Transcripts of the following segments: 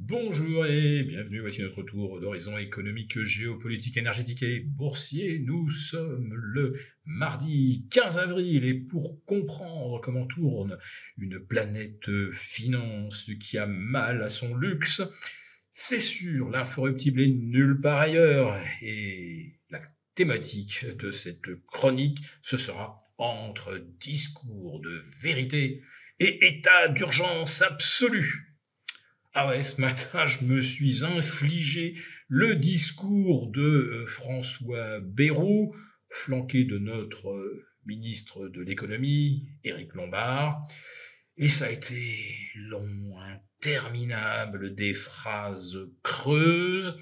Bonjour et bienvenue, voici notre tour d'horizon économique, géopolitique, énergétique et boursier. Nous sommes le mardi 15 avril et pour comprendre comment tourne une planète finance qui a mal à son luxe, c'est sûr, l'incorruptible est nulle part ailleurs et la thématique de cette chronique, ce sera entre discours de vérité et état d'urgence absolue. Ah ouais, ce matin, je me suis infligé le discours de François Bayrou, flanqué de notre ministre de l'économie, Éric Lombard. Et ça a été long, interminable, des phrases creuses,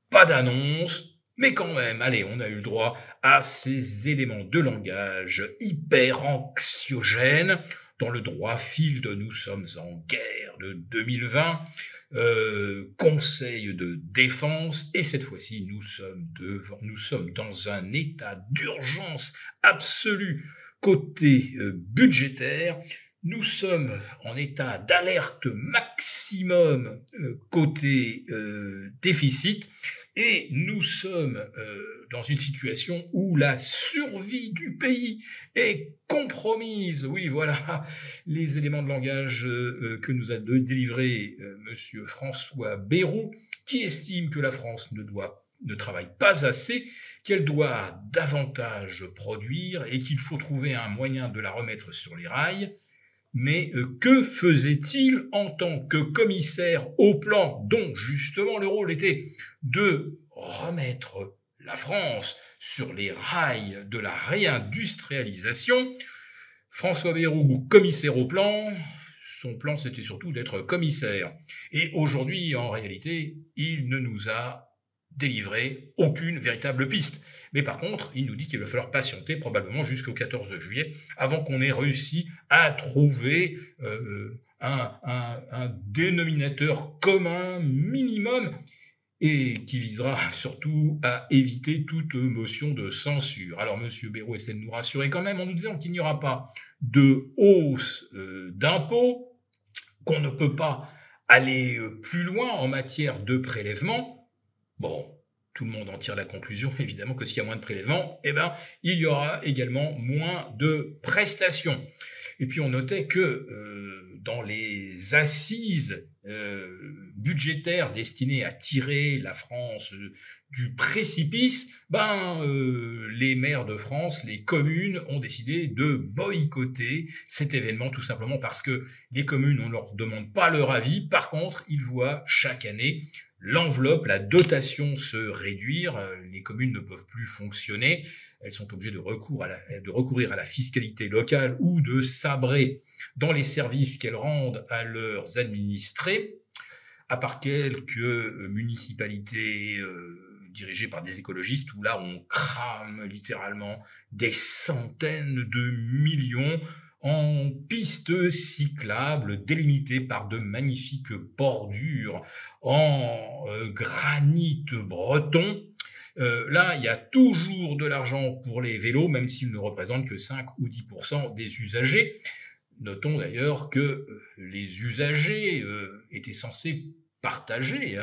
pas d'annonce, mais quand même, allez, on a eu le droit à ces éléments de langage hyper anxiogènes, dans le droit fil de Nous sommes en guerre de 2020, Conseil de défense, et cette fois-ci, nous sommes dans un état d'urgence absolue côté budgétaire. Nous sommes en état d'alerte maximum côté déficit, et nous sommes dans une situation où la survie du pays est compromise. Oui, voilà les éléments de langage que nous a délivré monsieur François Bayrou, qui estime que la France ne travaille pas assez, qu'elle doit davantage produire et qu'il faut trouver un moyen de la remettre sur les rails. Mais que faisait-il en tant que commissaire au plan, dont justement le rôle était de remettre la France sur les rails de la réindustrialisation? François Bayrou, commissaire au plan, son plan c'était surtout d'être commissaire. Et aujourd'hui, en réalité, il ne nous a délivré aucune véritable piste. Mais par contre, il nous dit qu'il va falloir patienter probablement jusqu'au 14 juillet avant qu'on ait réussi à trouver un dénominateur commun minimum et qui visera surtout à éviter toute motion de censure. Alors, monsieur Bayrou essaie de nous rassurer quand même en nous disant qu'il n'y aura pas de hausse d'impôts, qu'on ne peut pas aller plus loin en matière de prélèvement. Bon, tout le monde en tire la conclusion, évidemment, que s'il y a moins de prélèvements, il y aura également moins de prestations. Et puis on notait que dans les assises budgétaires destinées à tirer la France du précipice, les maires de France, les communes ont décidé de boycotter cet événement tout simplement parce que les communes, on ne leur demande pas leur avis. Par contre, ils voient chaque année l'enveloppe, la dotation se réduire, les communes ne peuvent plus fonctionner, elles sont obligées de recourir à la fiscalité locale ou de sabrer dans les services qu'elles rendent à leurs administrés, à part quelques municipalités dirigées par des écologistes où là on crame littéralement des centaines de millions en pistes cyclables délimitées par de magnifiques bordures en granit breton. Là, il y a toujours de l'argent pour les vélos, même s'ils ne représentent que 5 ou 10% des usagers. Notons d'ailleurs que les usagers étaient censés partager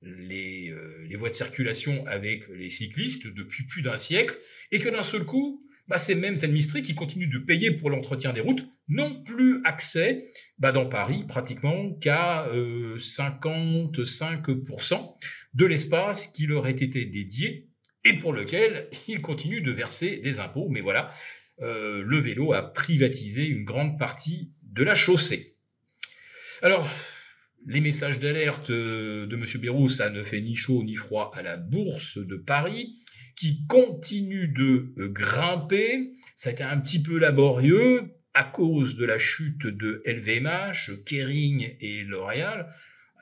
les voies de circulation avec les cyclistes depuis plus d'un siècle, et que d'un seul coup, ces mêmes administrés qui continuent de payer pour l'entretien des routes n'ont plus accès, dans Paris, pratiquement qu'à 55% de l'espace qui leur ait été dédié et pour lequel ils continuent de verser des impôts. Mais voilà, le vélo a privatisé une grande partie de la chaussée. Alors, les messages d'alerte de M. Bayrou, ça ne fait ni chaud ni froid à la bourse de Paris, qui continue de grimper. Ça a été un petit peu laborieux à cause de la chute de LVMH, Kering et L'Oréal.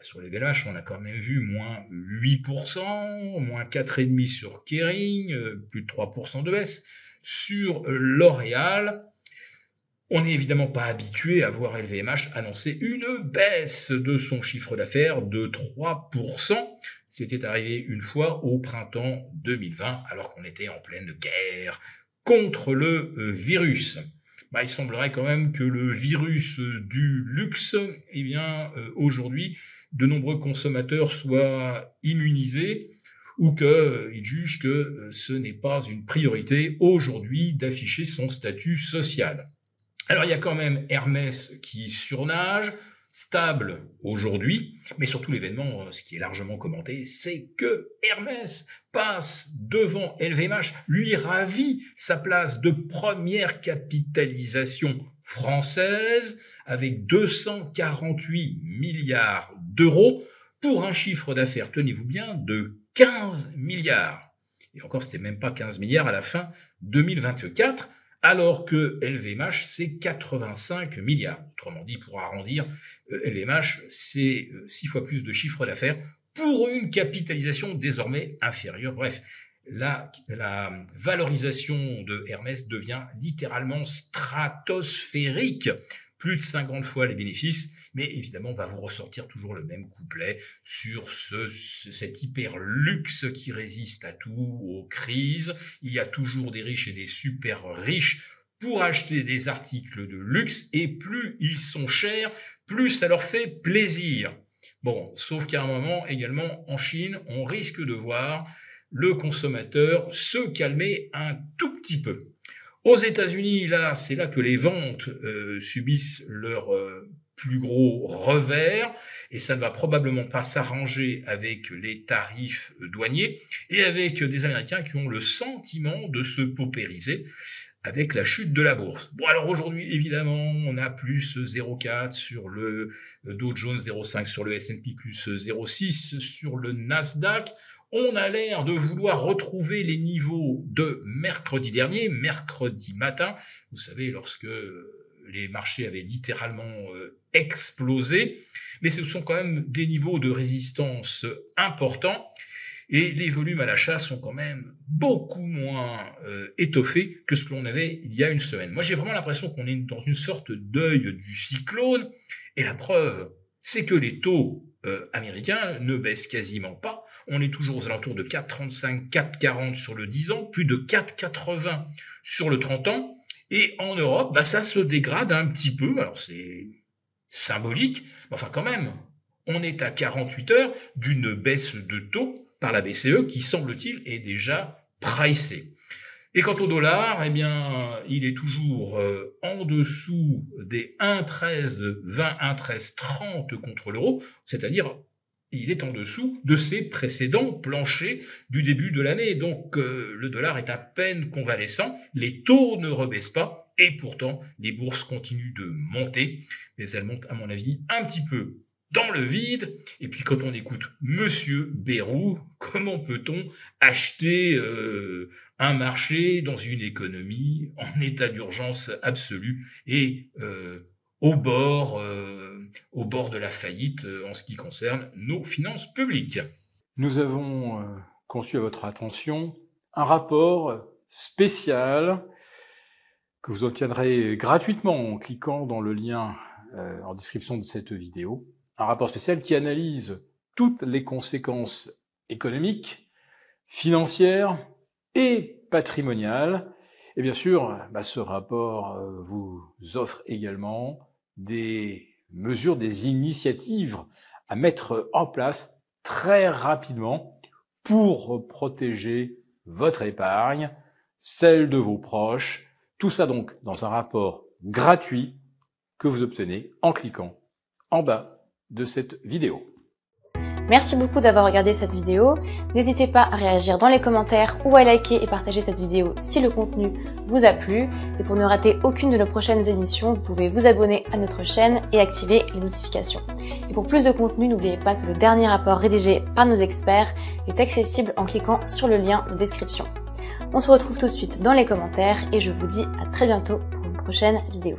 Sur LVMH, on a quand même vu moins 8%, moins 4,5% sur Kering, plus de 3% de baisse. Sur L'Oréal, on n'est évidemment pas habitué à voir LVMH annoncer une baisse de son chiffre d'affaires de 3%. C'était arrivé une fois au printemps 2020, alors qu'on était en pleine guerre contre le virus. il semblerait quand même que le virus du luxe, eh bien, aujourd'hui, de nombreux consommateurs soient immunisés ou qu'ils jugent que ce n'est pas une priorité aujourd'hui d'afficher son statut social. Alors il y a quand même Hermès qui surnage, stable aujourd'hui, mais surtout l'événement, ce qui est largement commenté, c'est que Hermès passe devant LVMH, lui ravit sa place de première capitalisation française avec 248 milliards d'euros pour un chiffre d'affaires, tenez-vous bien, de 15 milliards. Et encore, c'était même pas 15 milliards à la fin 2024, alors que LVMH, c'est 85 milliards. Autrement dit, pour arrondir, LVMH, c'est 6 fois plus de chiffre d'affaires pour une capitalisation désormais inférieure. Bref, la valorisation de Hermès devient littéralement stratosphérique. Plus de 50 fois les bénéfices, mais évidemment, on va vous ressortir toujours le même couplet sur cet hyper luxe qui résiste à tout, aux crises. Il y a toujours des riches et des super riches pour acheter des articles de luxe, et plus ils sont chers, plus ça leur fait plaisir. Bon, sauf qu'à un moment, également, en Chine, on risque de voir le consommateur se calmer un tout petit peu. Aux États-Unis, là, c'est là que les ventes subissent leur plus gros revers, et ça ne va probablement pas s'arranger avec les tarifs douaniers et avec des Américains qui ont le sentiment de se paupériser avec la chute de la bourse. Bon, alors aujourd'hui, évidemment, on a plus 0,4 sur le Dow Jones, 0,5 sur le S&P, plus 0,6 sur le Nasdaq. On a l'air de vouloir retrouver les niveaux de mercredi dernier, mercredi matin. Vous savez, lorsque les marchés avaient littéralement explosé. Mais ce sont quand même des niveaux de résistance importants. Et les volumes à l'achat sont quand même beaucoup moins étoffés que ce que l'on avait il y a une semaine. Moi, j'ai vraiment l'impression qu'on est dans une sorte d'œil du cyclone. Et la preuve, c'est que les taux américains ne baissent quasiment pas. On est toujours aux alentours de 4,35, 4,40 sur le 10 ans, plus de 4,80 sur le 30 ans. Et en Europe, ça se dégrade un petit peu. Alors c'est symbolique, mais enfin quand même, on est à 48 heures d'une baisse de taux par la BCE qui, semble-t-il, est déjà pricée. Et quant au dollar, eh bien, il est toujours en dessous des 1,1320, 1,1330 contre l'euro, c'est-à-dire il est en dessous de ses précédents planchers du début de l'année. Donc le dollar est à peine convalescent, les taux ne rebaissent pas, et pourtant les bourses continuent de monter, mais elles montent à mon avis un petit peu dans le vide. Et puis quand on écoute Monsieur Bayrou, comment peut-on acheter un marché dans une économie en état d'urgence absolue et au bord de la faillite en ce qui concerne nos finances publiques. Nous avons conçu à votre attention un rapport spécial que vous obtiendrez gratuitement en cliquant dans le lien en description de cette vidéo. Un rapport spécial qui analyse toutes les conséquences économiques, financières et patrimoniales. Et bien sûr, ce rapport vous offre également des mesures, des initiatives à mettre en place très rapidement pour protéger votre épargne, celle de vos proches. Tout ça donc dans un rapport gratuit que vous obtenez en cliquant en bas de cette vidéo. Merci beaucoup d'avoir regardé cette vidéo. N'hésitez pas à réagir dans les commentaires ou à liker et partager cette vidéo si le contenu vous a plu. Et pour ne rater aucune de nos prochaines émissions, vous pouvez vous abonner à notre chaîne et activer les notifications. Et pour plus de contenu, n'oubliez pas que le dernier rapport rédigé par nos experts est accessible en cliquant sur le lien de description. On se retrouve tout de suite dans les commentaires et je vous dis à très bientôt pour une prochaine vidéo.